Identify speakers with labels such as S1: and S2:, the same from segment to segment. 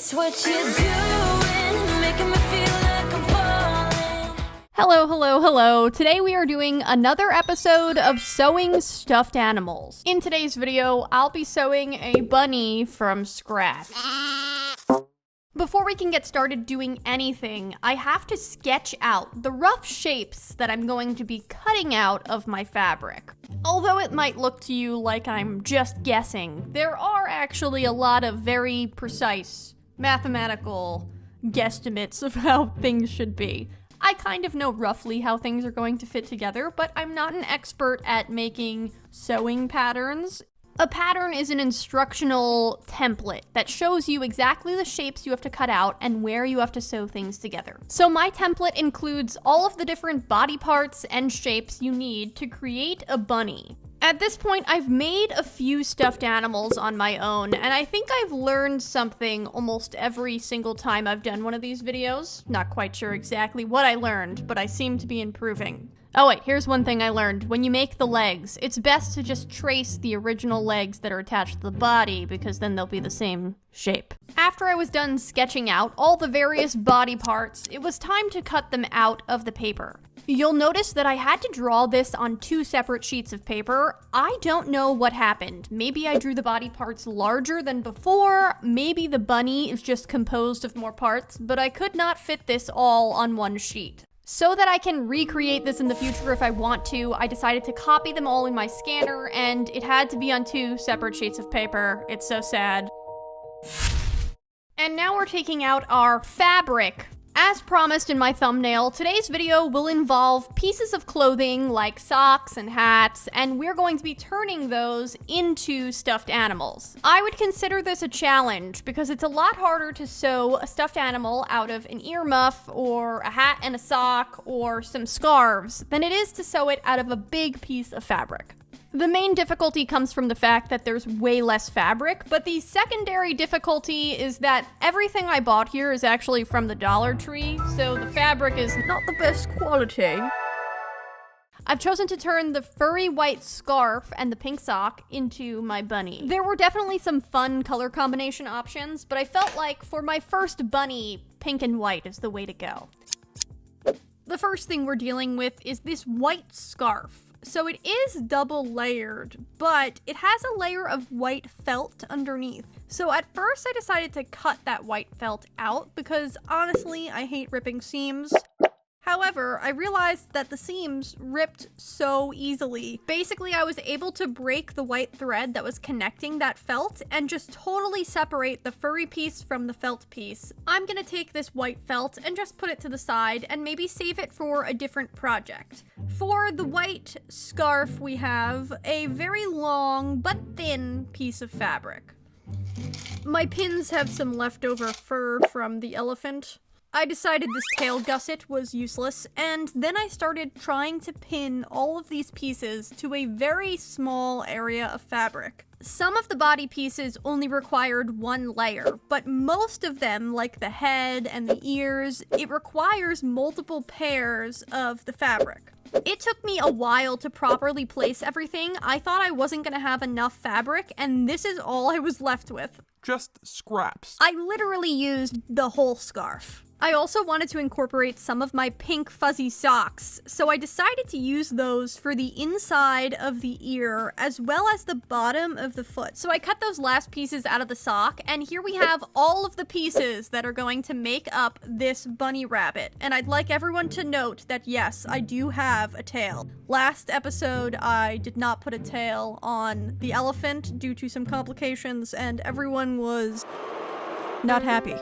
S1: It's what you're doing, making me feel like I'm falling.
S2: Hello. Today we are doing another episode of sewing stuffed animals. In today's video, I'll be sewing a bunny from scratch. Before we can get started doing anything, I have to sketch out the rough shapes that I'm going to be cutting out of my fabric. Although it might look to you like I'm just guessing, there are actually a lot of very precise mathematical guesstimates of how things should be. I kind of know roughly how things are going to fit together, but I'm not an expert at making sewing patterns. A pattern is an instructional template that shows you exactly the shapes you have to cut out and where you have to sew things together. So my template includes all of the different body parts and shapes you need to create a bunny. At this point, I've made a few stuffed animals on my own, and I think I've learned something almost every single time I've done one of these videos. Not quite sure exactly what I learned, but I seem to be improving. Oh wait, here's one thing I learned. When you make the legs, it's best to just trace the original legs that are attached to the body, because then they'll be the same shape. After I was done sketching out all the various body parts, it was time to cut them out of the paper. You'll notice that I had to draw this on 2 separate sheets of paper. I don't know what happened. Maybe I drew the body parts larger than before, maybe the bunny is just composed of more parts, but I could not fit this all on one sheet. So that I can recreate this in the future if I want to, I decided to copy them all in my scanner, and it had to be on 2 separate sheets of paper. It's so sad. And now we're taking out our fabric. As promised in my thumbnail, today's video will involve pieces of clothing like socks and hats, and we're going to be turning those into stuffed animals. I would consider this a challenge because it's a lot harder to sew a stuffed animal out of an earmuff or a hat and a sock or some scarves than it is to sew it out of a big piece of fabric. The main difficulty comes from the fact that there's way less fabric, but the secondary difficulty is that everything I bought here is actually from the Dollar Tree, so the fabric is not the best quality. I've chosen to turn the furry white scarf and the pink sock into my bunny. There were definitely some fun color combination options, but I felt like for my first bunny, pink and white is the way to go. The first thing we're dealing with is this white scarf. So it is double layered, but it has a layer of white felt underneath. So at first I decided to cut that white felt out because honestly, I hate ripping seams. However, I realized that the seams ripped so easily. Basically, I was able to break the white thread that was connecting that felt and just totally separate the furry piece from the felt piece. I'm gonna take this white felt and just put it to the side and maybe save it for a different project. For the white scarf, we have a very long but thin piece of fabric. My pins have some leftover fur from the elephant. I decided this tail gusset was useless, and then I started trying to pin all of these pieces to a very small area of fabric. Some of the body pieces only required 1 layer, but most of them, like the head and the ears, it requires multiple pairs of the fabric. It took me a while to properly place everything. I thought I wasn't gonna have enough fabric, and this is all I was left with.
S3: Just scraps.
S2: I literally used the whole scarf. I also wanted to incorporate some of my pink fuzzy socks, so I decided to use those for the inside of the ear as well as the bottom of the foot. So I cut those last pieces out of the sock, and here we have all of the pieces that are going to make up this bunny rabbit. And I'd like everyone to note that yes, I do have a tail. Last episode, I did not put a tail on the elephant due to some complications, and everyone was not happy.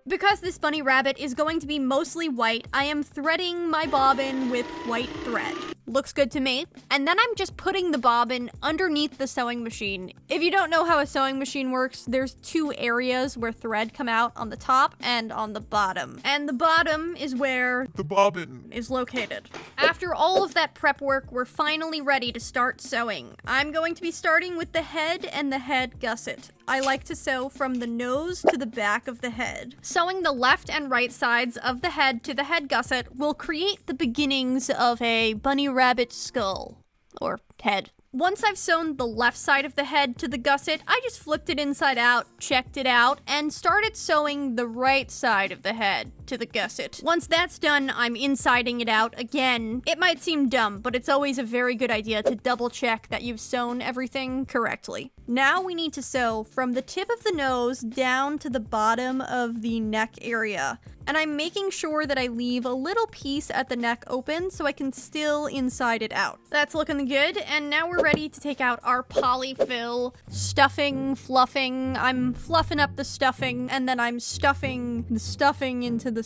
S2: Because this bunny rabbit is going to be mostly white, I am threading my bobbin with white thread. Looks good to me. And then I'm just putting the bobbin underneath the sewing machine. If you don't know how a sewing machine works, there's 2 areas where thread come out, on the top and on the bottom. And the bottom is where
S3: the bobbin
S2: is located. After all of that prep work, we're finally ready to start sewing. I'm going to be starting with the head and the head gusset. I like to sew from the nose to the back of the head. Sewing the left and right sides of the head to the head gusset will create the beginnings of a bunny rabbit skull. Or head. Once I've sewn the left side of the head to the gusset, I just flipped it inside out, checked it out, and started sewing the right side of the head to the gusset. Once that's done, I'm insiding it out again. It might seem dumb, but it's always a very good idea to double check that you've sewn everything correctly. Now we need to sew from the tip of the nose down to the bottom of the neck area. And I'm making sure that I leave a little piece at the neck open so I can still inside it out. That's looking good, and now we're ready to take out our polyfill stuffing, fluffing. I'm fluffing up the stuffing, and then I'm stuffing the stuffing into the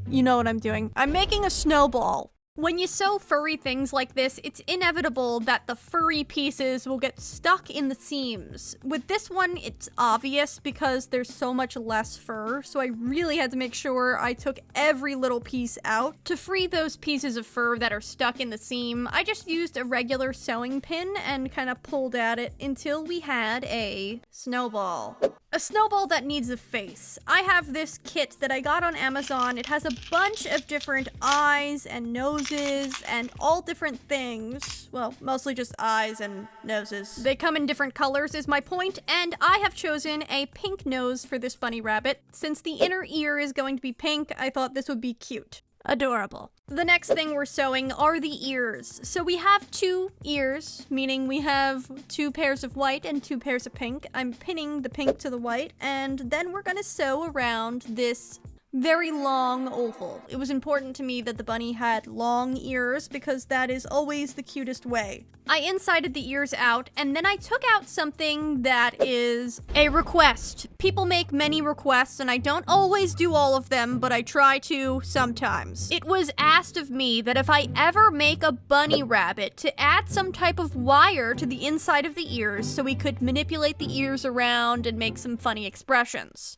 S2: you know what I'm doing. I'm making a snowball. When you sew furry things like this, it's inevitable that the furry pieces will get stuck in the seams. With this one, it's obvious because there's so much less fur, so I really had to make sure I took every little piece out. To free those pieces of fur that are stuck in the seam, I just used a regular sewing pin and kind of pulled at it until we had a snowball. A snowball that needs a face. I have this kit that I got on Amazon. It has a bunch of different eyes and noses and all different things. Well, mostly just eyes and noses. They come in different colors is my point, and I have chosen a pink nose for this bunny rabbit. Since the inner ear is going to be pink, I thought this would be cute. Adorable. The next thing we're sewing are the ears. So we have 2 ears, meaning we have 2 pairs of white and 2 pairs of pink. I'm pinning the pink to the white, and then we're gonna sew around this very long oval. It was important to me that the bunny had long ears because that is always the cutest way. I insided the ears out, and then I took out something that is a request. People make many requests, and I don't always do all of them, but I try to sometimes. It was asked of me that if I ever make a bunny rabbit, to add some type of wire to the inside of the ears so we could manipulate the ears around and make some funny expressions.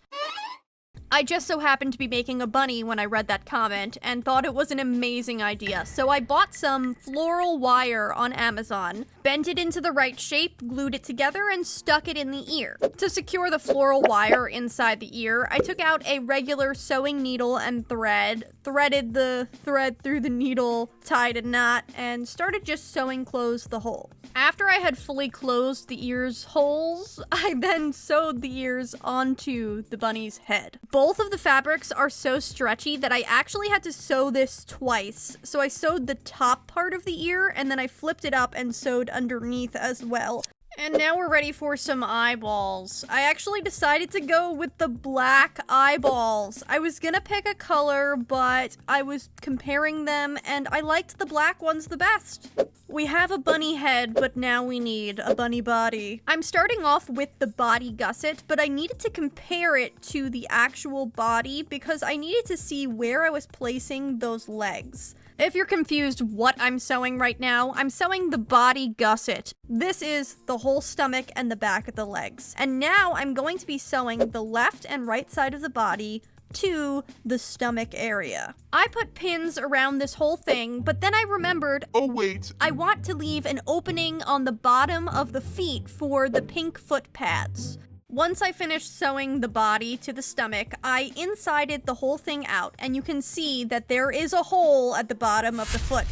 S2: I just so happened to be making a bunny when I read that comment and thought it was an amazing idea, so I bought some floral wire on Amazon, bent it into the right shape, glued it together, and stuck it in the ear. To secure the floral wire inside the ear, I took out a regular sewing needle and thread, threaded the thread through the needle, tied a knot, and started just sewing closed the hole. After I had fully closed the ears' holes, I then sewed the ears onto the bunny's head. Both of the fabrics are so stretchy that I actually had to sew this twice. So I sewed the top part of the ear, and then I flipped it up and sewed underneath as well. And now we're ready for some eyeballs. I actually decided to go with the black eyeballs. I was gonna pick a color, but I was comparing them, and I liked the black ones the best. We have a bunny head, but now we need a bunny body. I'm starting off with the body gusset, but I needed to compare it to the actual body because I needed to see where I was placing those legs. If you're confused what I'm sewing right now, I'm sewing the body gusset. This is the whole stomach and the back of the legs. And now I'm going to be sewing the left and right side of the body to the stomach area. I put pins around this whole thing, but then I remembered,
S3: oh wait,
S2: I want to leave an opening on the bottom of the feet for the pink foot pads. Once I finished sewing the body to the stomach, I insided the whole thing out, and you can see that there is a hole at the bottom of the foot.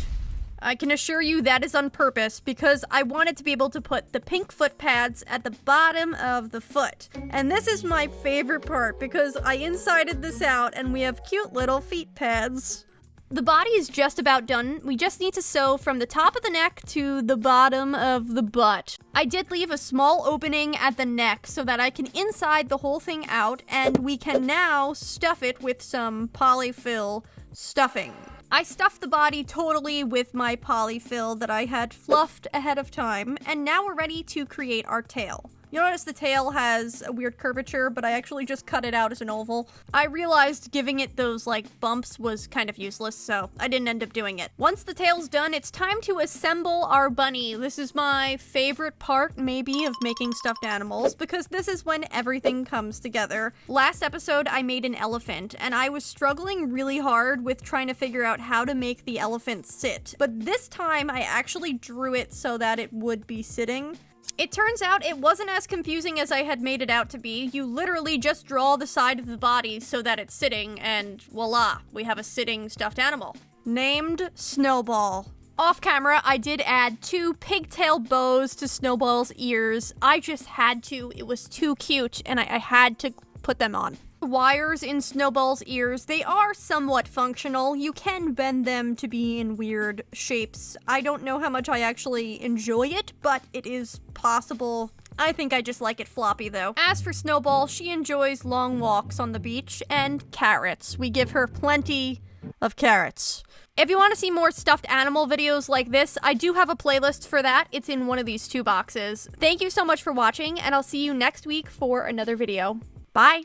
S2: I can assure you that is on purpose because I wanted to be able to put the pink foot pads at the bottom of the foot. And this is my favorite part because I insided this out and we have cute little feet pads. The body is just about done. We just need to sew from the top of the neck to the bottom of the butt. I did leave a small opening at the neck so that I can inside the whole thing out, and we can now stuff it with some polyfill stuffing. I stuffed the body totally with my polyfill that I had fluffed ahead of time, and now we're ready to create our tail. You notice the tail has a weird curvature, but I actually just cut it out as an oval. I realized giving it those, bumps was kind of useless, so I didn't end up doing it. Once the tail's done, it's time to assemble our bunny. This is my favorite part, maybe, of making stuffed animals, because this is when everything comes together. Last episode, I made an elephant, and I was struggling really hard with trying to figure out how to make the elephant sit. But this time, I actually drew it so that it would be sitting. It turns out it wasn't as confusing as I had made it out to be. You literally just draw the side of the body so that it's sitting, and voila, we have a sitting stuffed animal. Named Snowball. Off camera, I did add 2 pigtail bows to Snowball's ears. I just had to. It was too cute, and I had to put them on. Wires in Snowball's ears, they are somewhat functional. You can bend them to be in weird shapes. I don't know how much I actually enjoy it, but it is possible. I think I just like it floppy, though. As for Snowball, she enjoys long walks on the beach and carrots. We give her plenty of carrots. If you want to see more stuffed animal videos like this, I do have a playlist for that. It's in one of these 2 boxes. Thank you so much for watching, and I'll see you next week for another video. Bye!